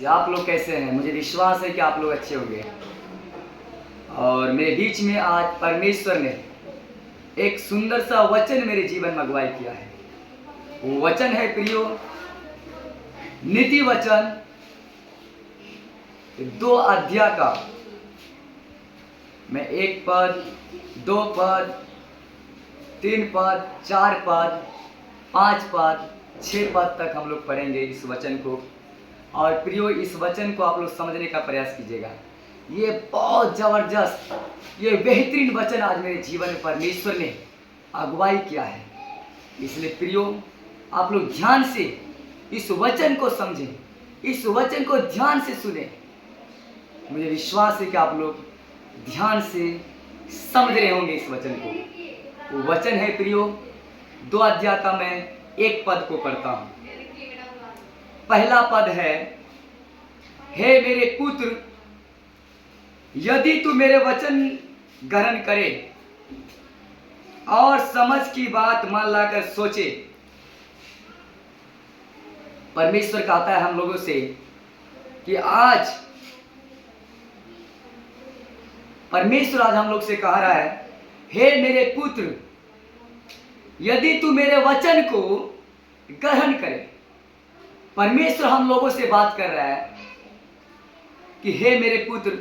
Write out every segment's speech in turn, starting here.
आप लोग कैसे हैं? मुझे विश्वास है कि आप लोग अच्छे होंगे। और मेरे बीच में आज परमेश्वर ने एक सुंदर सा वचन मेरे जीवन में अगुवाई किया है। वो वचन है प्रियो, नीति वचन 2 अध्याय का। मैं 1 पद, 2 पद, 3 पद, 4 पद, 5 पद, 6 पद तक हम लोग पढ़ेंगे इस वचन को। और प्रियो, इस वचन को आप लोग समझने का प्रयास कीजिएगा। ये बहुत ज़बरदस्त, ये बेहतरीन वचन आज मेरे जीवन में परमेश्वर ने अगुवाई किया है। इसलिए प्रियो, आप लोग ध्यान से इस वचन को समझें, इस वचन को ध्यान से सुने। मुझे विश्वास है कि आप लोग ध्यान से समझ रहे होंगे इस वचन को। वो वचन है प्रियो, 2 अध्याय का मैं 1 पद को पढ़ता हूँ। पहला पद है, हे मेरे पुत्र, यदि तू मेरे वचन ग्रहण करे और समझ की बात मान लाकर सोचे। परमेश्वर कहता है हम लोगों से कि आज परमेश्वर आज हम लोग से कह रहा है, हे मेरे पुत्र, यदि तू मेरे वचन को ग्रहण करे। परमेश्वर हम लोगों से बात कर रहा है कि हे मेरे पुत्र,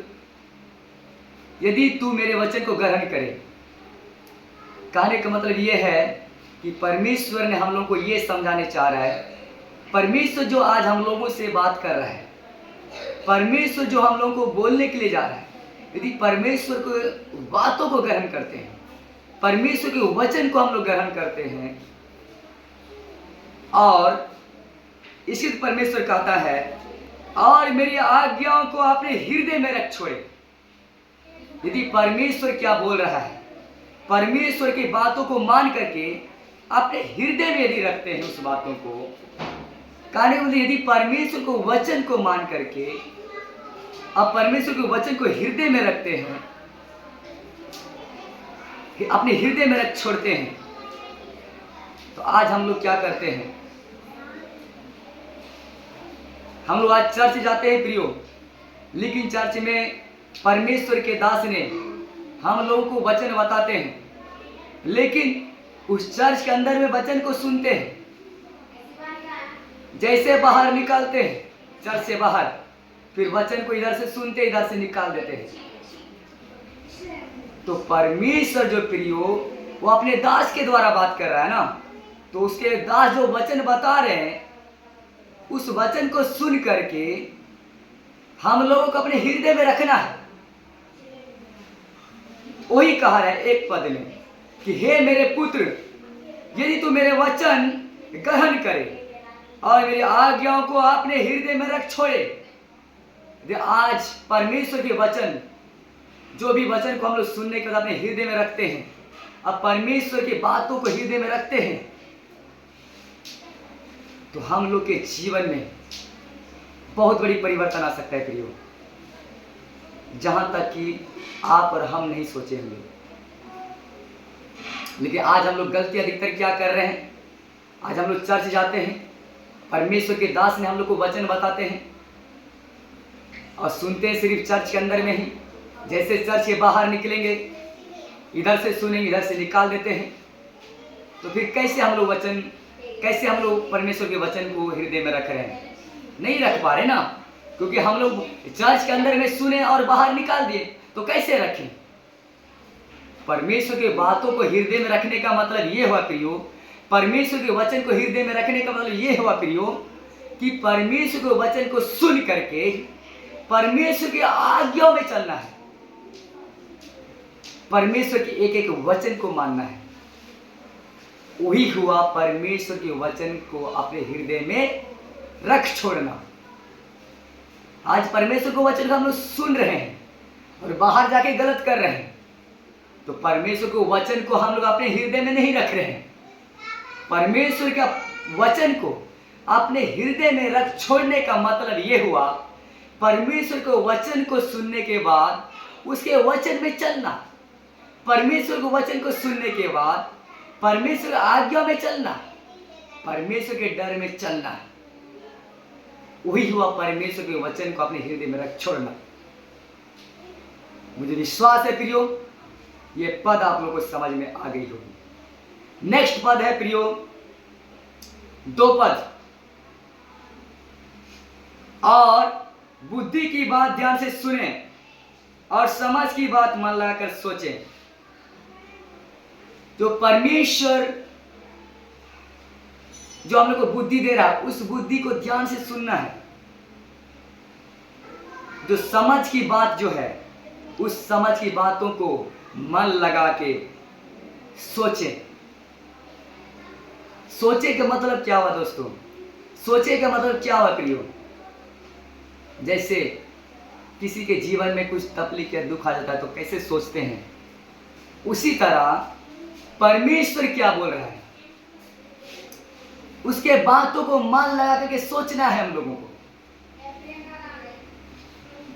यदि तू मेरे वचन को ग्रहण करे। कहने का मतलब यह है कि परमेश्वर ने हम लोगों को यह समझाने चाह रहा है, परमेश्वर जो आज हम लोगों से बात कर रहा है, परमेश्वर जो हम लोगों को बोलने के लिए जा रहा है, यदि परमेश्वर को बातों को ग्रहण करते हैं, परमेश्वर के वचन को हम लोग ग्रहण करते हैं, और इसी परमेश्वर कहता है, और मेरी आज्ञाओं को अपने हृदय में रख छोड़े। यदि परमेश्वर क्या बोल रहा है, परमेश्वर की बातों को मान करके अपने हृदय में यदि रखते हैं उस बातों को, कहने यदि परमेश्वर को वचन को मान करके अब परमेश्वर के वचन को हृदय में रखते हैं, अपने हृदय में रख छोड़ते हैं, तो आज हम लोग क्या करते हैं? हम लोग आज चर्च जाते हैं प्रियो, लेकिन चर्च में परमेश्वर के दास ने हम लोगों को वचन बताते हैं, लेकिन उस चर्च के अंदर में वचन को सुनते हैं, जैसे बाहर निकालते हैं चर्च से बाहर, फिर वचन को इधर से सुनते इधर से निकाल देते हैं। तो परमेश्वर जो प्रियो, वो अपने दास के द्वारा बात कर रहा है ना, तो उसके दास जो वचन बता रहे हैं, उस वचन को सुन करके हम लोगों को अपने हृदय में रखना है। वही कहा है 1 पद में कि हे मेरे पुत्र, यदि तू मेरे वचन ग्रहण करे और मेरी आज्ञाओं को अपने हृदय में रख छोड़े। आज परमेश्वर के वचन, जो भी वचन को हम लोग सुनने के बाद अपने हृदय में रखते हैं, अब परमेश्वर की बातों को हृदय में रखते हैं, तो हम लोग के जीवन में बहुत बड़ी परिवर्तन आ सकता है प्रियो, जहां तक कि आप और हम नहीं सोचे होंगे। लेकिन आज हम लोग गलती अधिकतर क्या कर रहे हैं? आज हम लोग चर्च जाते हैं, परमेश्वर के दास ने हम लोग को वचन बताते हैं और सुनते हैं सिर्फ चर्च के अंदर में ही। जैसे चर्च के बाहर निकलेंगे, इधर से सुनेंगे इधर से निकाल देते हैं। तो फिर कैसे हम लोग परमेश्वर के वचन को हृदय में रख रहे हैं? नहीं रख पा रहे ना, क्योंकि हम लोग चर्च के अंदर में सुने और बाहर निकाल दिए। तो कैसे रखें? परमेश्वर के बातों को हृदय में रखने का मतलब ये हुआ प्रियो, परमेश्वर के वचन को हृदय में रखने का मतलब ये हुआ प्रियो, कि परमेश्वर के वचन को सुन करके परमेश्वर की आज्ञाओं में चलना है, परमेश्वर के एक एक वचन को मानना है। वही हुआ परमेश्वर के वचन को अपने हृदय में रख छोड़ना। आज परमेश्वर के वचन को हम लोग सुन रहे हैं और बाहर जाके गलत कर रहे हैं, तो परमेश्वर के वचन को हम लोग अपने हृदय में नहीं रख रहे हैं। परमेश्वर के वचन को अपने हृदय में रख छोड़ने का मतलब यह हुआ, परमेश्वर के वचन को सुनने के बाद उसके वचन में चलना, परमेश्वर के वचन को सुनने के बाद परमेश्वर आज्ञा में चलना, परमेश्वर के डर में चलना। वही हुआ परमेश्वर के वचन को अपने हृदय में रख छोड़ना। मुझे विश्वास है प्रियो, ये पद आप लोगों को समझ में आ गई होगी। नेक्स्ट पद है प्रियो, 2 पद, और बुद्धि की बात ध्यान से सुने और समझ की बात मन लगाकर सोचें। जो परमेश्वर जो हम लोग को बुद्धि दे रहा है, उस बुद्धि को ध्यान से सुनना है। जो समझ की बात जो है, उस समझ की बातों को मन लगा के सोचें। सोचे का मतलब क्या हुआ दोस्तों? सोचे का मतलब क्या हुआ प्रियो? जैसे किसी के जीवन में कुछ तकलीफ या दुख आ जाता है तो कैसे सोचते हैं, उसी तरह परमेश्वर क्या बोल रहा है, उसके बातों को मन लगा करके सोचना है हम लोगों को।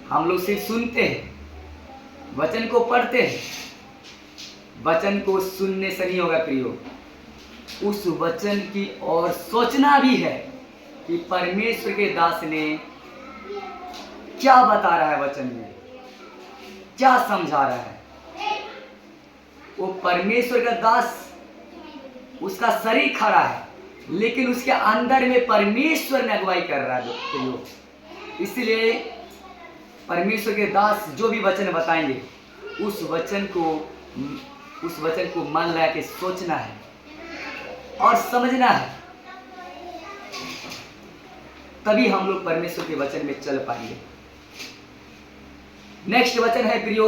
हम लोग सिर्फ सुनते हैं, वचन को पढ़ते हैं, वचन को सुनने से नहीं होगा प्रियो, उस वचन की ओर सोचना भी है कि परमेश्वर के दास ने क्या बता रहा है, वचन में क्या समझा रहा है। वो परमेश्वर का दास, उसका शरीर खड़ा है, लेकिन उसके अंदर में परमेश्वर ने अगुवाई कर रहा है। इसलिए परमेश्वर के दास जो भी वचन बताएंगे, उस वचन को मन लगा के सोचना है और समझना है, तभी हम लोग परमेश्वर के वचन में चल पाएंगे। नेक्स्ट वचन है प्रियो,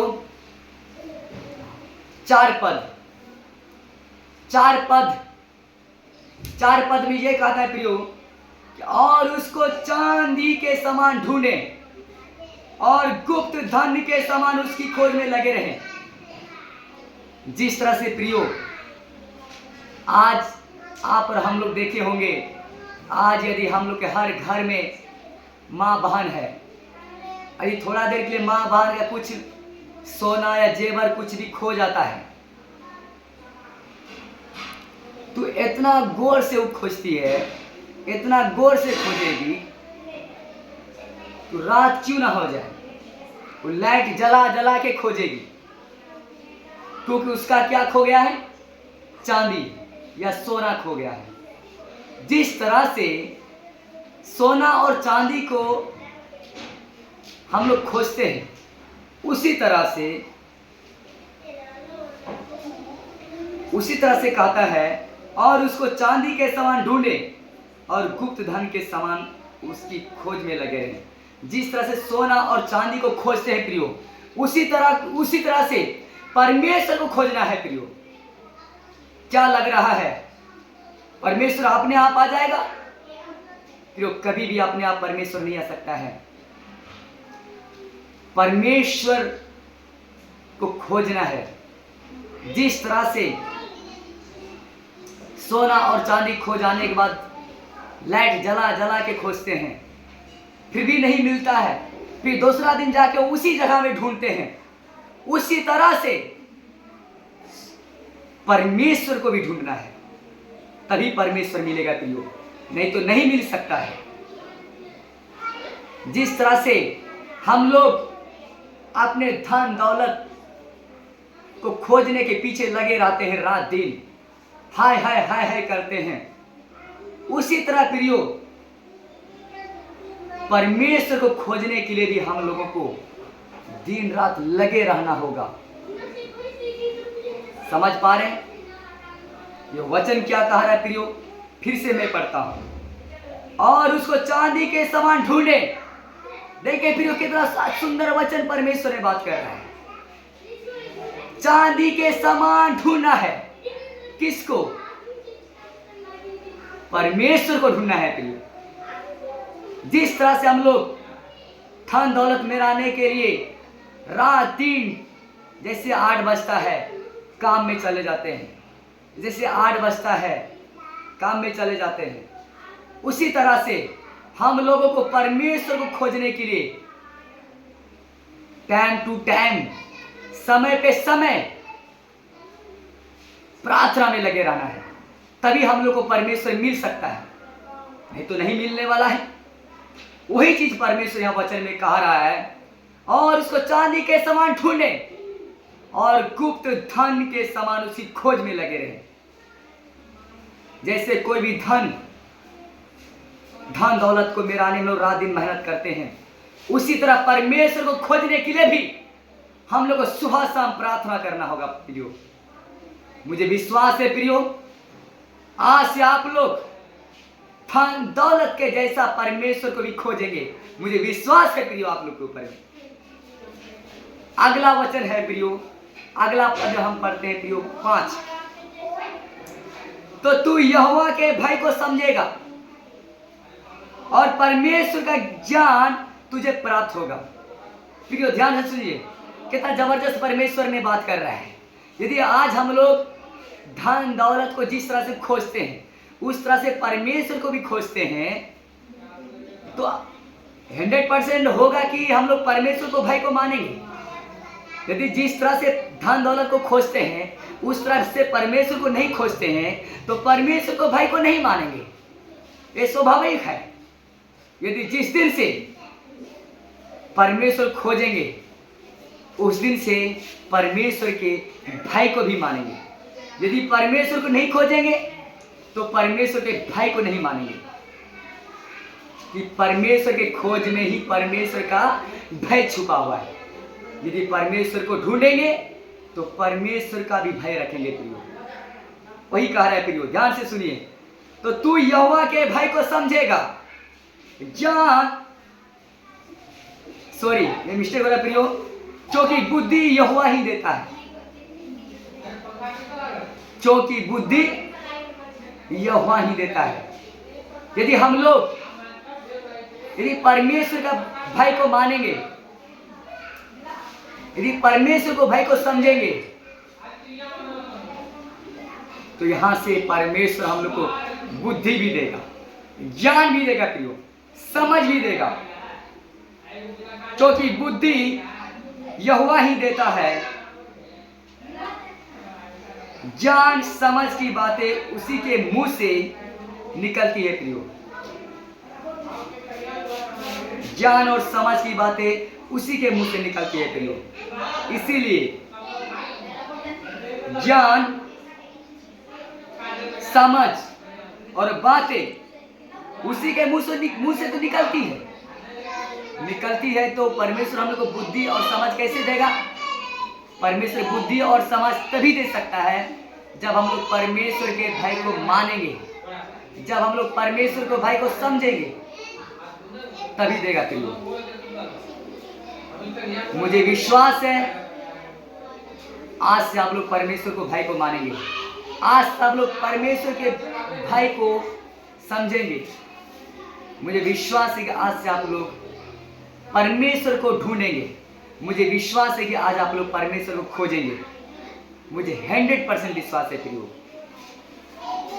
4 पद। 4 पद में यह कहता है प्रियो, और उसको चांदी के समान ढूंढे और गुप्त धन के समान उसकी खोज में लगे रहे। जिस तरह से प्रियो आज आप और हम लोग देखे होंगे, आज यदि हम लोग के हर घर में माँ बहन है, यदि थोड़ा देर के लिए माँ बहन का कुछ सोना या जेवर कुछ भी खो जाता है, तो इतना गौर से वो खोजती है, इतना गौर से खोजेगी, तो रात क्यों ना हो जाए, वो लाइट जला जला के खोजेगी, क्योंकि उसका क्या खो गया है? चांदी या सोना खो गया है। जिस तरह से सोना और चांदी को हम लोग खोजते हैं, उसी तरह से कहता है, और उसको चांदी के समान ढूंढे और गुप्त धन के समान उसकी खोज में लगे रहे। जिस तरह से सोना और चांदी को खोजते हैं प्रियो, उसी तरह से परमेश्वर को खोजना है प्रियो। क्या लग रहा है परमेश्वर अपने आप आ जाएगा? प्रियो, कभी भी अपने आप परमेश्वर नहीं आ सकता है। परमेश्वर को खोजना है। जिस तरह से सोना और चांदी खो जाने के बाद लाइट जला जला के खोजते हैं, फिर भी नहीं मिलता है, फिर दूसरा दिन जाके उसी जगह में ढूंढते हैं, उसी तरह से परमेश्वर को भी ढूंढना है, तभी परमेश्वर मिलेगा प्रियो, नहीं तो नहीं मिल सकता है। जिस तरह से हम लोग अपने धन दौलत को खोजने के पीछे लगे रहते हैं, रात दिन हाय हाय हाय हाय करते हैं, उसी तरह प्रियो परमेश्वर को खोजने के लिए भी हम लोगों को दिन रात लगे रहना होगा। समझ पा रहे हैं ये वचन क्या कह रहा है प्रियो? फिर से मैं पढ़ता हूं, और उसको चांदी के समान ढूंढे। देखिए प्रियो, कितना सुंदर वचन परमेश्वर ने बात कर रहा है। चांदी के समान ढूंढना है, किसको? परमेश्वर को ढूंढना है प्रियो। जिस तरह से हम लोग धन दौलत में रहने के लिए रात दिन, जैसे 8 बजता है काम में चले जाते हैं, जैसे 8 बजता है काम में चले जाते हैं, उसी तरह से हम लोगों को परमेश्वर को खोजने के लिए टाइम टू टाइम, समय पे समय प्रार्थना में लगे रहना है, तभी हम लोग को परमेश्वर मिल सकता है, नहीं तो नहीं मिलने वाला है। वही चीज परमेश्वर यहाँ वचन में कह रहा है। और उसको चांदी के समान ढूंढे और गुप्त धन के समान उसी खोज में लगे रहे। जैसे कोई भी धन दौलत को मिलाने में लोग रात दिन मेहनत करते हैं, उसी तरह परमेश्वर को खोजने के लिए भी हम लोग को सुबह शाम प्रार्थना करना होगा प्रियो। मुझे विश्वास है प्रियो, आज से आप लोग धन दौलत के जैसा परमेश्वर को भी खोजेंगे। मुझे विश्वास है प्रियो आप लोग के ऊपर। अगला वचन है प्रियो, अगला पद हम पढ़ते हैं प्रियो 5। तो तू यहोवा के भय को समझेगा और परमेश्वर का ज्ञान तुझे प्राप्त होगा। प्रियो ध्यान से सुनिए, कितना जबरदस्त परमेश्वर में बात कर रहा है। यदि आज हम लोग धन दौलत को जिस तरह से खोजते हैं, उस तरह से परमेश्वर को भी खोजते हैं, तो 100% होगा कि हम लोग परमेश्वर को भय को मानेंगे। यदि जिस तरह से धन दौलत को खोजते हैं, उस तरह से परमेश्वर को नहीं खोजते हैं, तो परमेश्वर को भय को नहीं मानेंगे। ये स्वाभाविक है। यदि जिस दिन से परमेश्वर खोजेंगे, उस दिन से परमेश्वर के भय को भी मानेंगे। यदि परमेश्वर को नहीं खोजेंगे, तो परमेश्वर के भय को नहीं मानेंगे। कि परमेश्वर के खोज में ही परमेश्वर का भय छुपा हुआ है। यदि परमेश्वर को ढूंढेंगे, तो परमेश्वर का भी भय रखेंगे प्रियो। वही कह रहा है प्रियो, ध्यान से सुनिए। तो तू यहोवा के भय को समझेगा, ये मिस्टेक हो रहा है प्रियो, क्योंकि बुद्धि यहोवा ही देता है। क्योंकि बुद्धि यहोवा ही देता है। यदि हम लोग यदि परमेश्वर का भय को मानेंगे, यदि परमेश्वर को भय को समझेंगे, तो यहां से परमेश्वर हम लोग को बुद्धि भी देगा, ज्ञान भी देगा प्रियो, समझ भी देगा। क्योंकि बुद्धि यहोवा ही देता है, ज्ञान समझ की बातें उसी के मुंह से निकलती है प्रियो। ज्ञान और समझ की बातें उसी के मुंह से निकलती है प्रियो। इसीलिए ज्ञान, समझ और बातें उसी के मुंह से तो निकलती है। तो परमेश्वर हम लोग को बुद्धि और समझ कैसे देगा? परमेश्वर बुद्धि और समझ तभी दे सकता है जब हम लोग परमेश्वर के भय को मानेंगे, जब हम लोग परमेश्वर को भय को समझेंगे, तभी देगा प्रियो। मुझे विश्वास है आज से आप लोग परमेश्वर को भय को मानेंगे, आज से आप लोग परमेश्वर के भय को समझेंगे। मुझे विश्वास है कि आज से आप लोग परमेश्वर को ढूंढेंगे। मुझे विश्वास है कि आज आप लोग परमेश्वर को खोजेंगे। मुझे 100% विश्वास है प्रियो।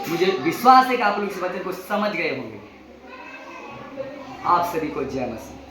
मुझे विश्वास है कि आप लोग इस वचन को समझ गए होंगे। आप सभी को जय मसीह।